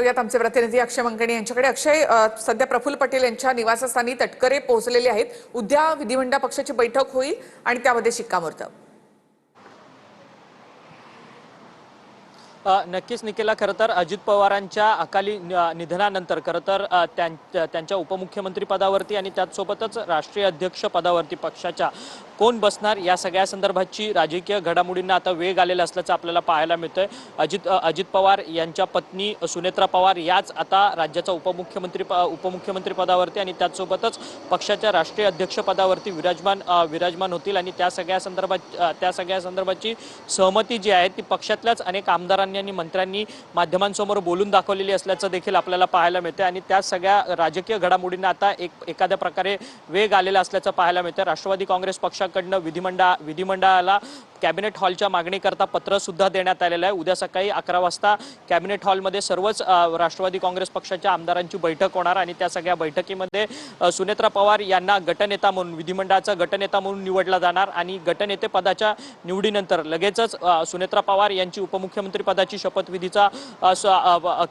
यात आमचे प्रतिनिधी अक्षय मंगणी यांच्याकडे. अक्षय, सध्या प्रफुल्ल पटेल यांच्या निवासस्थानी तटकरे पोहोचलेले आहेत. उद्या विधिमंडळ पक्षाची बैठक होईल आणि त्यामध्ये शिक्कामोर्तब. नक्कीच निकेला, खरं तर अजित पवारांच्या अकाली निधनानंतर खरं तर त्यांच्या उपमुख्यमंत्री पदावरती आणि त्याचसोबतच राष्ट्रीय अध्यक्ष पदावरती पक्षाच्या कोण बसणार या सगळ्या संदर्भाची राजकीय घडामोडींना आता वेग आलेला असल्याचं आपल्याला पाहायला मिळतंय. अजित पवार यांच्या पत्नी सुनेत्रा पवार याच आता राज्याचा उपमुख्यमंत्री पदावरती आणि त्याचसोबतच पक्षाच्या राष्ट्रीय अध्यक्ष पदावरती विराजमान होतील आणि त्या सगळ्या संदर्भाची सहमती जी आहे ती पक्षातल्याच अनेक आमदारांनी आणि मंत्र्यांनी माध्यमांसमोर बोलून दाखवलेली असल्याचं देखील आपल्याला पाहायला मिळते आणि त्या सगळ्या राजकीय घडामोडींना आता एखाद्या प्रकारे वेग आलेला असल्याचं पाहायला मिळतं. राष्ट्रवादी काँग्रेस पक्षाकडनं विधिमंडळाला कॅबिनेट हॉलच्या मागणीकरता पत्र सुद्धा देण्यात आलेलं आहे. उद्या सकाळी 11 वाजता कॅबिनेट हॉलमध्ये सर्वच राष्ट्रवादी काँग्रेस पक्षाच्या आमदारांची बैठक होणार आणि त्या सगळ्या बैठकीमध्ये सुनेत्रा पवार यांना गटनेता म्हणून विधिमंडळाचा गटनेता म्हणून निवडला जाणार आणि गटनेते पदाच्या निवडीनंतर लगेचच सुनेत्रा पवार यांची उपमुख्यमंत्री पदाची शपथविधीचा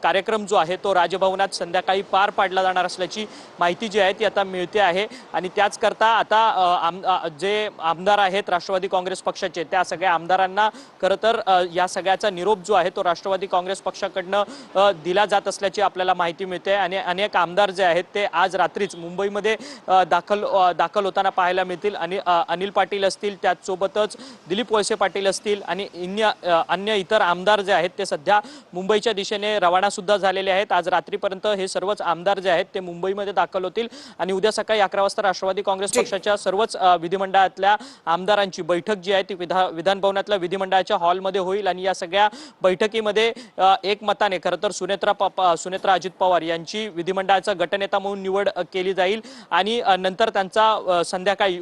कार्यक्रम जो आहे तो राजभवनात संध्याकाळी पार पाडला जाणार असल्याची माहिती जी आहे ती आता मिळते आहे. आणि त्याच करता आता जे आमदार आहेत राष्ट्रवादी काँग्रेस पक्षाचे त्या सगळ्या आमदारांना खरं तर या सगळ्याचा निरोप जो आहे तो राष्ट्रवादी काँग्रेस पक्षाकडनं दिला जात असल्याची आपल्याला माहिती मिळते आणि अनेक आमदार जे आहेत ते आज रात्रीच मुंबईमध्ये दाखल होताना पाहायला मिळतील. आणि अनिल पाटील असतील, त्याचसोबतच दिलीप वळसे पाटील असतील आणि अन्य इतर आमदार जे आहेत ते सध्या मुंबईच्या दिशेने रवाना सुद्धा झालेले आहेत. आज रात्रीपर्यंत हे सर्वच आमदार जे आहेत ते मुंबईमध्ये दाखल होतील आणि उद्या सकाळी 11 वाजता राष्ट्रवादी काँग्रेस पक्षाच्या सर्वच विधिमंडळातल्या आमदारांची बैठक जी आहे ती विधान भवनातल्या विधिमंडळाच्या हॉलमध्ये होईल आणि या सगळ्या बैठकीमध्ये एकमताने खरं तर सुनेत्रा अजित पवार यांची विधिमंडळाचा गटनेता म्हणून निवड केली जाईल आणि नंतर त्यांचा संध्याकाळी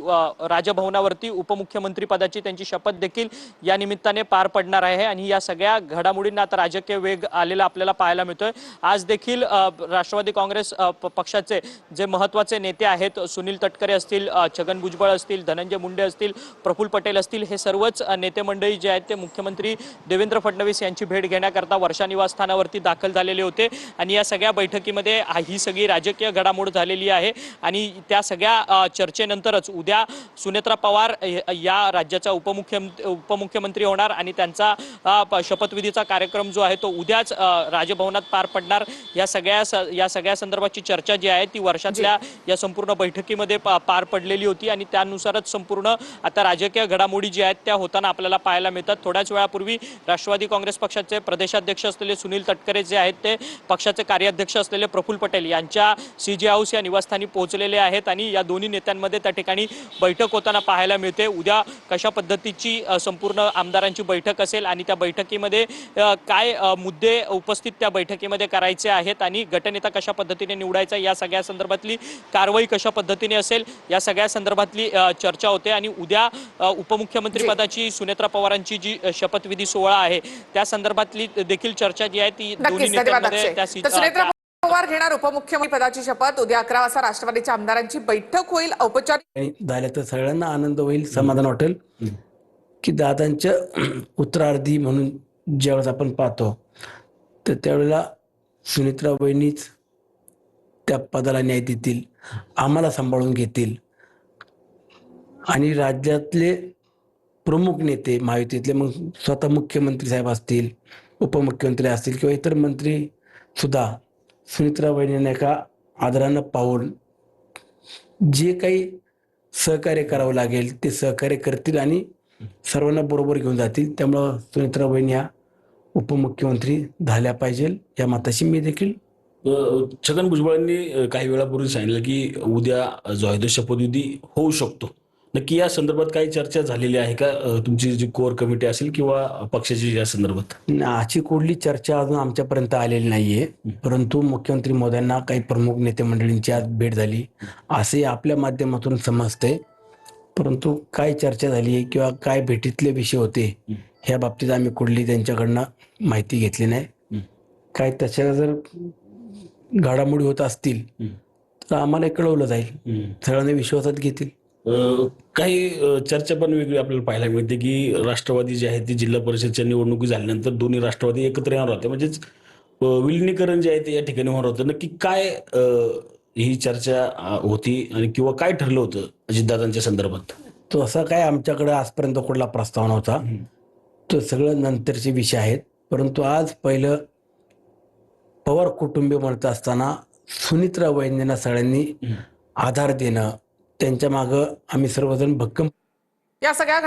राजभवनावरती उपमुख्यमंत्री पदाची त्यांची शपथ देखील या निमित्ताने पार पडणार आहे. आणि या सगळ्या घडामोडींना आता राजकीय वेग आलेला आपल्याला पाहायला मिळतोय. आज देखील राष्ट्रवादी काँग्रेस पक्षाचे जे महत्वाचे नेते आहेत, सुनील तटकरे असतील, छगन भुजबळ असतील, धनंजय मुंडे असतील, प्रफुल्ल पटेल असतील, हे सर्वच नेते मंडळी जे आहेत ते मुख्यमंत्री देवेंद्र फडणवीस यांची भेट घेण्याकरता वर्षा निवासस्थानावरती दाखल झालेले होते आणि या सगळ्या बैठकीमध्ये ही सगळी राजकीय घडामोड झालेली आहे. आणि त्या सगळ्या चर्चेनंतरच उद्या सुनेत्रा पवार या राज्याचा उपमुख्यमंत्री होणार आणि त्यांचा शपथविधीचा कार्यक्रम जो आहे तो उद्याच राजभवनात पार पडणार. या सगळ्या संदर्भाची चर्चा जी आहे ती वर्षातल्या या संपूर्ण बैठकीमध्ये पार पडलेली होती आणि त्यानुसारच संपूर्ण आता राजकीय घडामोडी जी आहेत त्या होताना आपल्याला पाहायला मिळतात. थोड्याच वेळापूर्वी राष्ट्रवादी काँग्रेस पक्षाचे प्रदेशाध्यक्ष असलेले सुनील तटकरे जे आहेत ते पक्षाचे कार्याध्यक्ष असलेले प्रफुल्ल पटेल यांच्या सीजे हाऊस या निवासस्थानी पोहोचलेले आहेत आणि या दोन्ही नेत्यांमध्ये त्या ठिकाणी बैठक होताना पाहायला मिळते. उद्या कशा पद्धतीची संपूर्ण आमदारांची बैठक असेल आणि त्या बैठकीमध्ये काय मुद्दे उपस्थित त्या बैठकीमध्ये करायचे आहेत आणि गटनेता कशा पद्धतीने निवडायचा या सगळ्या संदर्भातली कारवाई कशा पद्धतीने असेल या सगळ्या संदर्भातली चर्चा होते. आणि उद्या उपमुख्यमंत्री पदाची सुनेत्रा पवारांची जी शपथविधी सोहळा आहे त्या संदर्भातली देखील चर्चा जी आहे ती दोन्ही नेत्यांमध्ये सुनेत्रा पवार घेणार उपमुख्यमंत्री पदाची शपथ. उद्या 11 वाजता राष्ट्रवादीच्या आमदारांची बैठक होईल. औपचारिक झाल्या तर सगळ्यांना आनंद होईल, समाधान वाटेल की दादांच्या उत्तरार्धी म्हणून ज्यावेळेस आपण पाहतो तर त्यावेळेला सुनेत्रा वहिनीच त्या पदाला न्याय देतील, आम्हाला सांभाळून घेतील आणि राज्यातले प्रमुख नेते महायुतीतले मग स्वतः मुख्यमंत्री साहेब असतील, उपमुख्यमंत्री असतील किंवा इतर मंत्री सुद्धा सुनेत्रा वहिनींना एका आदरानं पाहून जे काही सहकार्य करावं लागेल ते सहकार्य करतील आणि सर्वांना बरोबर घेऊन जातील. त्यामुळं सुनेत्रा वहिनी ह्या उपमुख्यमंत्री झाल्या पाहिजे या मताशी मी देखील. छगन भुजबळांनी काही वेळापूर्वी सांगितलं की उद्या जो आहे तो शपथविधी होऊ शकतो. नक्की या संदर्भात काही चर्चा झालेली आहे का तुमची जी कोर कमिटी असेल किंवा पक्षाची या संदर्भात? अशी कुठली चर्चा अजून आमच्यापर्यंत आलेली नाहीये, परंतु मुख्यमंत्री महोदयांना काही प्रमुख नेते मंडळींची आज भेट झाली असे आपल्या माध्यमातून समजते. परंतु काय चर्चा झाली आहे किंवा काय भेटीतले विषय होते ह्या बाबतीत आम्ही कुठली त्यांच्याकडनं माहिती घेतली नाही. काय त्याच्या जर घडामोडी होत असतील तर आम्हाला कळवलं जाईल, सगळ्यांना विश्वासात घेतील. काही चर्चा पण वेगळी आपल्याला पाहायला मिळते की राष्ट्रवादी जे आहे ती जिल्हा परिषदच्या निवडणुकी झाल्यानंतर दोन्ही राष्ट्रवादी एकत्र येणार होते, म्हणजेच विलिनीकरण जे आहे ते या ठिकाणी होणार होतं, नक्की काय ही चर्चा होती आणि किंवा काय ठरलं होतं अजितदादांच्या संदर्भात? तो असा काय आमच्याकडे आजपर्यंत कुठला प्रस्ताव नव्हता. तो सगळं नंतरचे विषय आहेत. परंतु आज पहिलं पवार कुटुंबीय म्हणत असताना सुनित्रा वहिनींना सगळ्यांनी आधार देणं, त्यांच्या मागं आम्ही सर्वजण भक्कम या सगळ्या